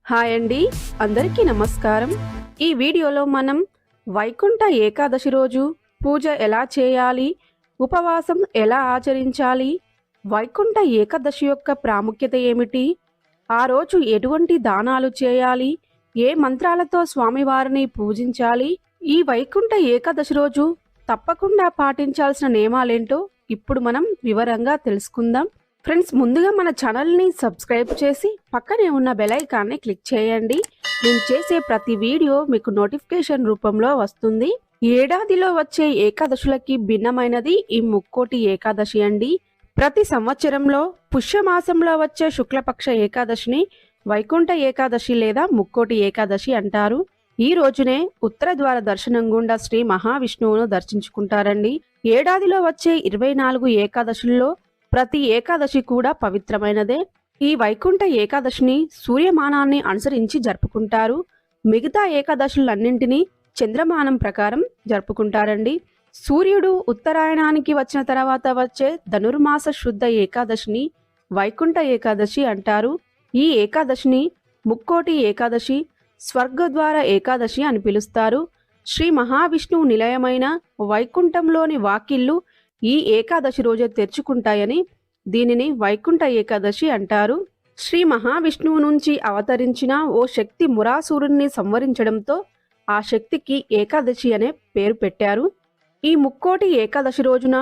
Hi అండి, అందరికీ నమస్కారం. ఈ వీడియోలో మనం వైకుంఠ ఏకాదశి రోజు పూజ ఎలా చేయాలి, ఉపవాసం ఎలా ఆచరించాలి, వైకుంఠ ఏకాదశి యొక్క ప్రాముఖ్యత ఏమిటి, ఆ రోజు ఎటువంటి దానాలు చేయాలి, ఏ మంత్రాలతో స్వామివారిని పూజించాలి, ఈ వైకుంఠ ఏకాదశి రోజు తప్పకుండా పాటించాల్సిన నియమాలేంటో ఇప్పుడు మనం వివరంగా తెలుసుకుందాం. ఫ్రెండ్స్, ముందుగా మన ఛానల్ని సబ్స్క్రైబ్ చేసి పక్కనే ఉన్న బెల్ ఐకాన్ని క్లిక్ చేయండి. నేను చేసే ప్రతి వీడియో మీకు నోటిఫికేషన్ రూపంలో వస్తుంది. ఏడాదిలో వచ్చే ఏకాదశులకి భిన్నమైనది ఈ ముక్కోటి ఏకాదశి అండి. ప్రతి సంవత్సరంలో పుష్యమాసంలో వచ్చే శుక్లపక్ష ఏకాదశిని వైకుంఠ ఏకాదశి లేదా ముక్కోటి ఏకాదశి అంటారు. ఈ రోజునే ఉత్తర ద్వార దర్శనం గుండా శ్రీ మహావిష్ణువును దర్శించుకుంటారండి. ఏడాదిలో వచ్చే 24 ఏకాదశుల్లో ప్రతి ఏకాదశి కూడా పవిత్రమైనదే. ఈ వైకుంఠ ఏకాదశిని సూర్యమానాన్ని అనుసరించి జరుపుకుంటారు. మిగతా ఏకాదశులన్నింటినీ చంద్రమానం ప్రకారం జరుపుకుంటారండి. సూర్యుడు ఉత్తరాయణానికి వచ్చిన తర్వాత వచ్చే ధనుర్మాస శుద్ధ ఏకాదశిని వైకుంఠ ఏకాదశి అంటారు. ఈ ఏకాదశిని ముక్కోటి ఏకాదశి, స్వర్గద్వార ఏకాదశి అని పిలుస్తారు. శ్రీ మహావిష్ణువు నిలయమైన వైకుంఠంలోని వాకిళ్ళు ఈ ఏకాదశి రోజే తెరుచుకుంటాయని దీనిని వైకుంఠ ఏకాదశి అంటారు. శ్రీ మహావిష్ణువు నుంచి అవతరించిన ఓ శక్తి మురాసురుణ్ణి సంవరించడంతో ఆ శక్తికి ఏకాదశి అనే పేరు పెట్టారు. ఈ ముక్కోటి ఏకాదశి రోజున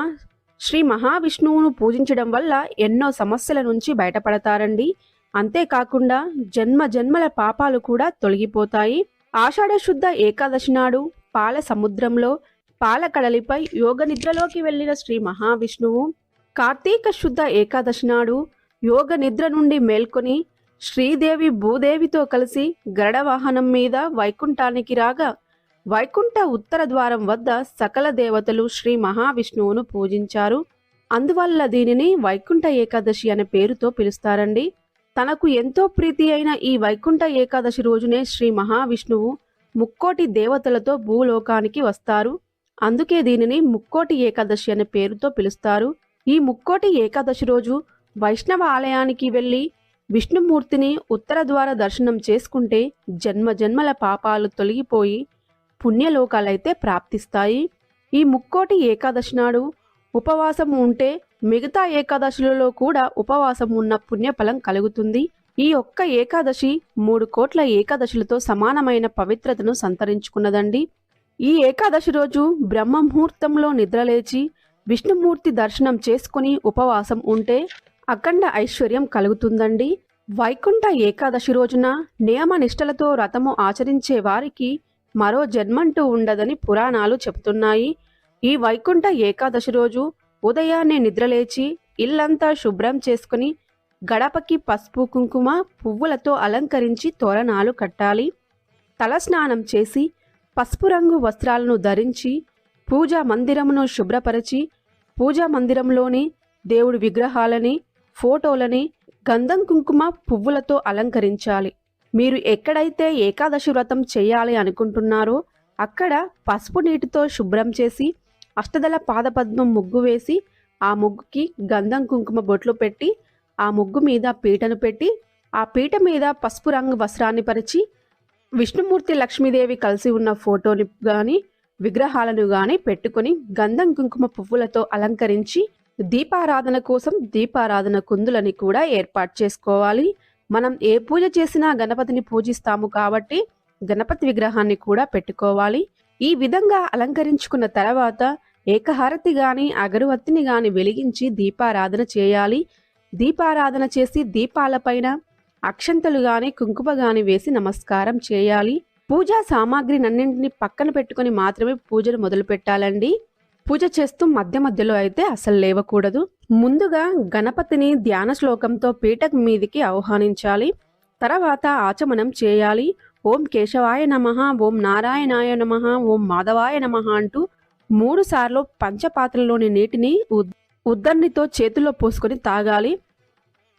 శ్రీ మహావిష్ణువును పూజించడం వల్ల ఎన్నో సమస్యల నుంచి బయటపడతారండి. అంతేకాకుండా జన్మ జన్మల పాపాలు కూడా తొలగిపోతాయి. ఆషాఢ శుద్ధ ఏకాదశి నాడు పాల సముద్రంలో పాలకడలిపై యోగ నిద్రలోకి వెళ్లిన శ్రీ మహావిష్ణువు కార్తీక శుద్ధ ఏకాదశి నాడు యోగ నిద్ర నుండి మేల్కొని శ్రీదేవి భూదేవితో కలిసి గరుడ వాహనం మీద వైకుంఠానికి రాగా వైకుంఠ ఉత్తర ద్వారం వద్ద సకల దేవతలు శ్రీ మహావిష్ణువును పూజించారు. అందువల్ల దీనిని వైకుంఠ ఏకాదశి అనే పేరుతో పిలుస్తారండి. తనకు ఎంతో ప్రీతి అయిన ఈ వైకుంఠ ఏకాదశి రోజునే శ్రీ మహావిష్ణువు ముక్కోటి దేవతలతో భూలోకానికి వస్తారు. అందుకే దీనిని ముక్కోటి ఏకాదశి అనే పేరుతో పిలుస్తారు. ఈ ముక్కోటి ఏకాదశి రోజు వైష్ణవ ఆలయానికి వెళ్ళి విష్ణుమూర్తిని ఉత్తర ద్వార దర్శనం చేసుకుంటే జన్మ జన్మల పాపాలు తొలగిపోయి పుణ్యలోకాలైతే ప్రాప్తిస్తాయి. ఈ ముక్కోటి ఏకాదశి నాడు ఉపవాసం ఉంటే మిగతా ఏకాదశులలో కూడా ఉపవాసం ఉన్న పుణ్యఫలం కలుగుతుంది. ఈ ఒక్క ఏకాదశి 3 కోట్ల ఏకాదశులతో సమానమైన పవిత్రతను సంతరించుకున్నదండి. ఈ ఏకాదశి రోజు బ్రహ్మ ముహూర్తంలో నిద్రలేచి విష్ణుమూర్తి దర్శనం చేసుకుని ఉపవాసం ఉంటే అఖండ ఐశ్వర్యం కలుగుతుందండి. వైకుంఠ ఏకాదశి రోజున నియమ నిష్టలతో వ్రతము ఆచరించే వారికి మరో జన్మంటూ ఉండదని పురాణాలు చెబుతున్నాయి. ఈ వైకుంఠ ఏకాదశి రోజు ఉదయాన్నే నిద్రలేచి ఇల్లంతా శుభ్రం చేసుకుని గడపకి పసుపు కుంకుమ పువ్వులతో అలంకరించి తోరణాలు కట్టాలి. తలస్నానం చేసి పసుపు రంగు వస్త్రాలను ధరించి పూజా మందిరమును శుభ్రపరిచి పూజా మందిరంలోని దేవుడి విగ్రహాలని, ఫోటోలని గంధం కుంకుమ పువ్వులతో అలంకరించాలి. మీరు ఎక్కడైతే ఏకాదశి వ్రతం చేయాలి అనుకుంటున్నారో అక్కడ పసుపు నీటితో శుభ్రం చేసి అష్టదళ పాదపద్మం ముగ్గు వేసి ఆ ముగ్గుకి గంధం కుంకుమ బొట్లు పెట్టి ఆ ముగ్గు మీద పీటను పెట్టి ఆ పీట మీద పసుపు రంగు వస్త్రాన్ని పరిచి విష్ణుమూర్తి లక్ష్మీదేవి కలిసి ఉన్న ఫోటోని గాని విగ్రహాలను గాని పెట్టుకుని గంధం కుంకుమ పువ్వులతో అలంకరించి దీపారాధన కోసం దీపారాధన కుందులని కూడా ఏర్పాటు చేసుకోవాలి. మనం ఏ పూజ చేసినా గణపతిని పూజిస్తాము కాబట్టి గణపతి విగ్రహాన్ని కూడా పెట్టుకోవాలి. ఈ విధంగా అలంకరించుకున్న తర్వాత ఏకహారతి గాని అగరువత్తిని గాని వెలిగించి దీపారాధన చేయాలి. దీపారాధన చేసి దీపాలపైన అక్షంతలు గాని కుంకుమ గాని వేసి నమస్కారం చేయాలి. పూజా సామాగ్రినన్నింటినీ పక్కన పెట్టుకుని మాత్రమే పూజను మొదలు పెట్టాలండి. పూజ చేస్తూ మధ్య మధ్యలో అయితే అసలు లేవకూడదు. ముందుగా గణపతిని ధ్యాన శ్లోకంతో పీఠం మీదికి ఆహ్వానించాలి. తర్వాత ఆచమనం చేయాలి. ఓం కేశవాయ నమః, ఓం నారాయణాయ నమః, ఓం మాధవాయ నమః అంటూ 3 సార్లు పంచపాత్రలోని నీటిని ఉద్దరణితో చేతిలో పోసుకొని తాగాలి.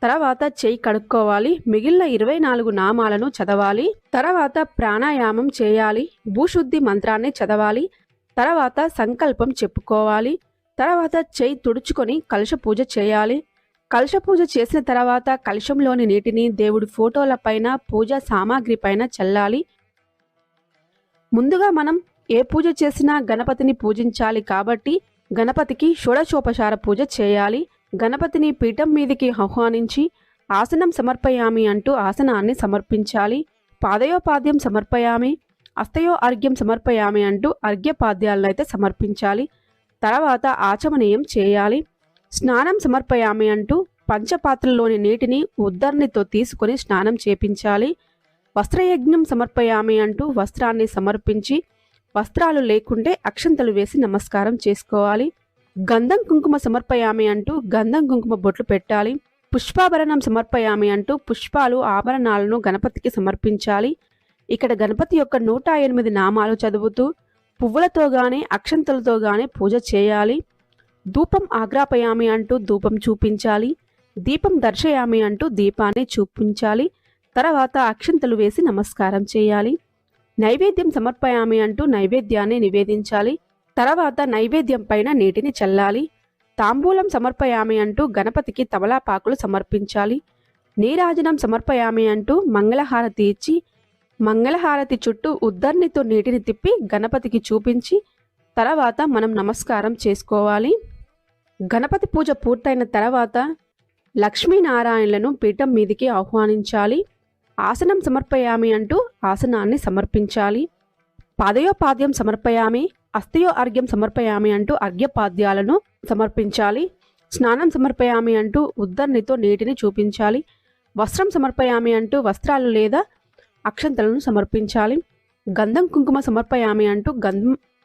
తర్వాత చేయి కడుక్కోవాలి. మిగిలిన 24 నామాలను చదవాలి. తర్వాత ప్రాణాయామం చేయాలి. భూశుద్ధి మంత్రాన్ని చదవాలి. తర్వాత సంకల్పం చెప్పుకోవాలి. తర్వాత చేయి తుడుచుకొని కలశ పూజ చేయాలి. కలశ పూజ చేసిన తర్వాత కలశంలోని నీటిని దేవుడి ఫోటోల పైన పూజా సామాగ్రి పైన చల్లాలి. ముందుగా మనం ఏ పూజ చేసినా గణపతిని పూజించాలి కాబట్టి గణపతికి షోడశోపచార పూజ చేయాలి. గణపతిని పీఠం మీదికి ఆహ్వానించి ఆసనం సమర్పయామి అంటూ ఆసనాన్ని సమర్పించాలి. పాదయోపాద్యం సమర్పయామి, అస్తయో అర్ఘ్యం సమర్పయామి అంటూ అర్ఘ్యపాద్యాలను అయితే సమర్పించాలి. తర్వాత ఆచమనీయం చేయాలి. స్నానం సమర్పయామి అంటూ పంచపాత్రలోని నీటిని ఉద్దరణితో తీసుకొని స్నానం చేపించాలి. వస్త్రయజ్ఞం సమర్పయామి అంటూ వస్త్రాన్ని సమర్పించి వస్త్రాలు లేకుంటే అక్షంతలు వేసి నమస్కారం చేసుకోవాలి. గంధం కుంకుమ సమర్పయామి అంటూ గంధం కుంకుమ బొట్లు పెట్టాలి. పుష్పాభరణం సమర్పయామి అంటూ పుష్పాలు ఆభరణాలను గణపతికి సమర్పించాలి. ఇక్కడ గణపతి యొక్క 108 నామాలు చదువుతూ పువ్వులతో గాని అక్షంతలతో గాని పూజ చేయాలి. ధూపం ఆగ్రాపయామి అంటూ ధూపం చూపించాలి. దీపం దర్శయామి అంటూ దీపాన్ని చూపించాలి. తర్వాత అక్షంతలు వేసి నమస్కారం చేయాలి. నైవేద్యం సమర్పయామి అంటూ నైవేద్యాన్ని నివేదించాలి. తర్వాత నైవేద్యం పైన నీటిని చల్లాలి. తాంబూలం సమర్పయామి అంటూ గణపతికి తమలాపాకులు సమర్పించాలి. నీరాజనం సమర్పయామి అంటూ మంగళహారతి ఇచ్చి మంగళహారతి చుట్టూ ఉద్దరణితో నీటిని తిప్పి గణపతికి చూపించి తర్వాత మనం నమస్కారం చేసుకోవాలి. గణపతి పూజ పూర్తయిన తర్వాత లక్ష్మీనారాయణలను పీఠం మీదికి ఆహ్వానించాలి. ఆసనం సమర్పయామి అంటూ ఆసనాన్ని సమర్పించాలి. పాదయోపాద్యం సమర్పయామి, అస్తయో అర్ఘ్యం సమర్పయామి అంటూ అర్ఘ్యపాద్యాలను సమర్పించాలి. స్నానం సమర్పయామి అంటూ ఉద్దరణితో నీటిని చూపించాలి. వస్త్రం సమర్పయామి అంటూ వస్త్రాలు లేదా అక్షంతలను సమర్పించాలి. గంధం కుంకుమ సమర్పయామి అంటూ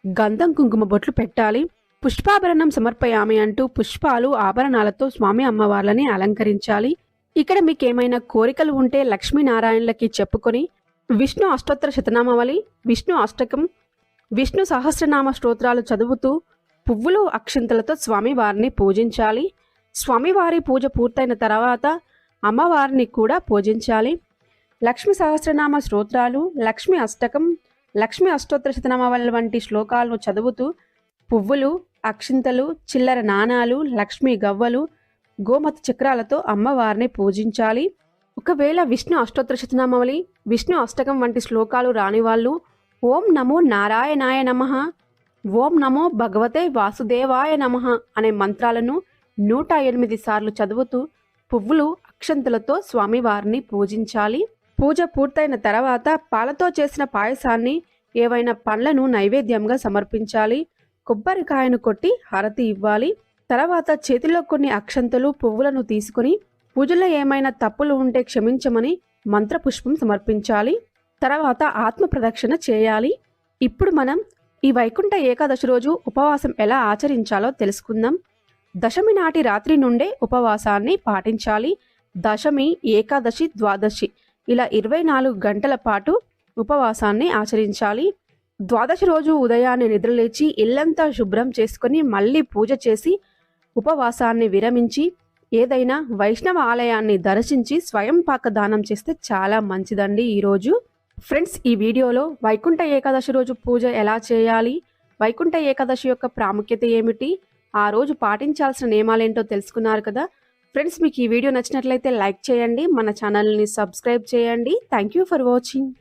గంధం కుంకుమ బొట్లు పెట్టాలి. పుష్పాభరణం సమర్పయామి అంటూ పుష్పాలు ఆభరణాలతో స్వామి అమ్మవార్లని అలంకరించాలి. ఇక్కడ మీకేమైనా కోరికలు ఉంటే లక్ష్మీనారాయణలకి చెప్పుకొని విష్ణు అష్టోత్తర శతనామావళి, విష్ణు అష్టకం, విష్ణు సహస్రనామ స్తోత్రాలు చదువుతూ పువ్వులు అక్షంతలతో స్వామివారిని పూజించాలి. స్వామివారి పూజ పూర్తయిన తర్వాత అమ్మవారిని కూడా పూజించాలి. లక్ష్మీ సహస్రనామ స్తోత్రాలు, లక్ష్మీ అష్టకం, లక్ష్మీ అష్టోత్తర శతనామావళి వంటి శ్లోకాలను చదువుతూ పువ్వులు, అక్షింతలు, చిల్లర నాణాలు, లక్ష్మీ గవ్వలు, గోమతి చక్రాలతో అమ్మవారిని పూజించాలి. ఒకవేళ విష్ణు అష్టోత్తర శతనామావళి, విష్ణు అష్టకం వంటి శ్లోకాలు రాని వాళ్ళు ఓం నమో నారాయణాయ నమః, ఓం నమో భగవతే వాసుదేవాయ నమః అనే మంత్రాలను 108 సార్లు చదువుతూ పువ్వులు అక్షంతలతో స్వామివారిని పూజించాలి. పూజ పూర్తయిన తర్వాత పాలతో చేసిన పాయసాన్ని, ఏవైనా పండ్లను నైవేద్యంగా సమర్పించాలి. కొబ్బరికాయను కొట్టి హారతి ఇవ్వాలి. తర్వాత చేతిలో కొన్ని అక్షంతలు, పువ్వులను తీసుకుని పూజలో ఏమైనా తప్పులు ఉంటే క్షమించమని మంత్రపుష్పం సమర్పించాలి. తర్వాత ఆత్మ ప్రదక్షిణ చేయాలి. ఇప్పుడు మనం ఈ వైకుంఠ ఏకాదశి రోజు ఉపవాసం ఎలా ఆచరించాలో తెలుసుకుందాం. దశమి నాటి రాత్రి నుండే ఉపవాసాన్ని పాటించాలి. దశమి, ఏకాదశి, ద్వాదశి ఇలా 24 గంటల పాటు ఉపవాసాన్ని ఆచరించాలి. ద్వాదశి రోజు ఉదయాన్నే నిద్రలేచి ఇల్లంతా శుభ్రం చేసుకుని మళ్ళీ పూజ చేసి ఉపవాసాన్ని విరమించి ఏదైనా వైష్ణవ ఆలయాన్ని దర్శించి స్వయం పాక దానం చేస్తే చాలా మంచిదండి. ఈరోజు ఫ్రెండ్స్, ఈ వీడియోలో వైకుంఠ ఏకాదశి రోజు పూజ ఎలా చేయాలి, వైకుంఠ ఏకాదశి యొక్క ప్రాముఖ్యత ఏమిటి, ఆ రోజు పాటించాల్సిన నియమాలేంటో తెలుసుకున్నారు కదా. ఫ్రెండ్స్, మీకు ఈ వీడియో నచ్చినట్లయితే లైక్ చేయండి, మన ఛానల్ని సబ్స్క్రైబ్ చేయండి. Thank you for watching.